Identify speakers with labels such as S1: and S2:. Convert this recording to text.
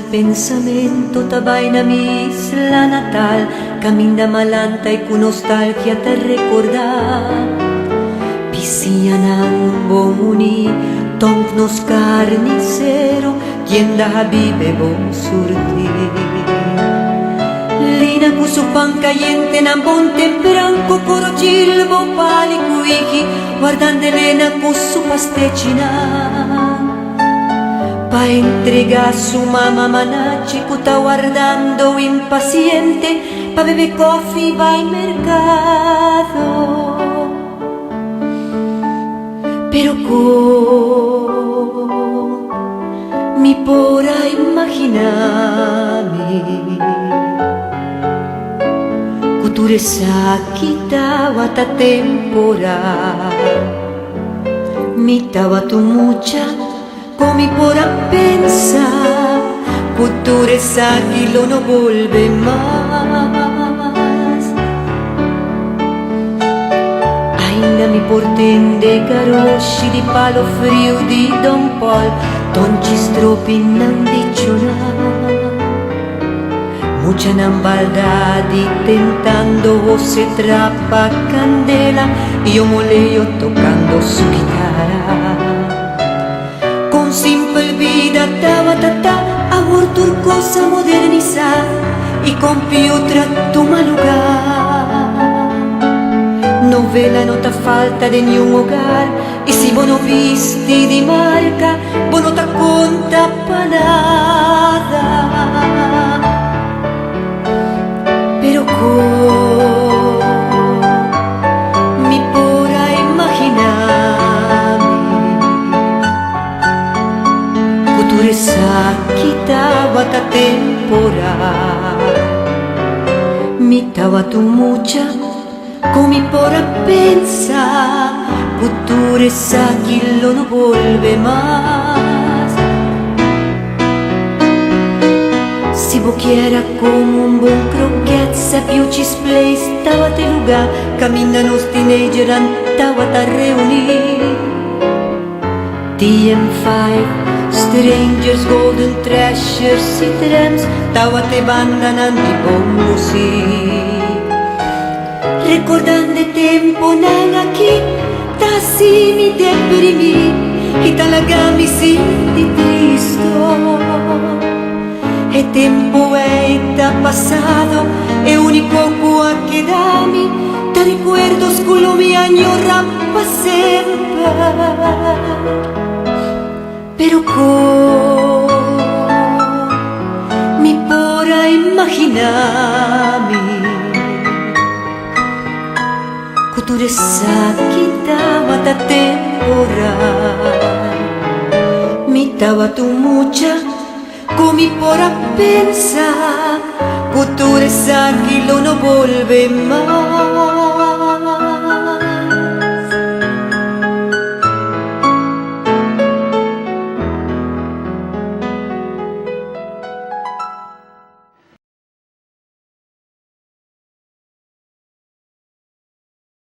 S1: pensamento ta vai na mi isla natal, caminda malanta e con nostalgia te recordar. Pisian ang bomuni, tong nos carnicero, tienda habibe bon surti. Lina cu su pan caliente, nan bon temperanco, coro cilbo pali cuichi, guardando Elena cu su pastecina. Pa entregar su mamma manacci, cuta guardando impaciente, pa bebe coffee va in mercado. Pero mi pora immaginami, cuture sakita wata temporada, mi tava tu mucha. Come pora pensar, cultura esa que lo no vuelve más. Ainda mi porten de garosci di palo frio di Don Paul, tonci stropi nan dicho nada. Mucha nan baldadi tentando voce trappa candela, io moleo tocando su chitarra. Simple vida, tabatata, amor turcosa modernizar y computer toma lugar. Novela no ta falta de ni un hogar y si vos no visti di marca, vos no ta conta pa nada. Pero mi pora esa quitaba ta temporada, mi tava tu mucha, come pora pensa, cultura esa que lo no vuelve más. Si vos quiera como un buon croquet, più ci splay stava te lugar, camina nos teenager antava ta reunir. TM5 Strangers, golden treasures y trams, tava te bandanan di bon musik. Recordando tempo nan aquí, ta si mi deprimi, y ta lagami si di tristo. E tempo è ta passato, e unico a quedami, ta recuerdos culo mi añoran pa sempre. Pero mi pora immaginami, cultura sakita mata temporada, mi tava tu mucha, come pora pensar, cultura sa que lo no vuelve más.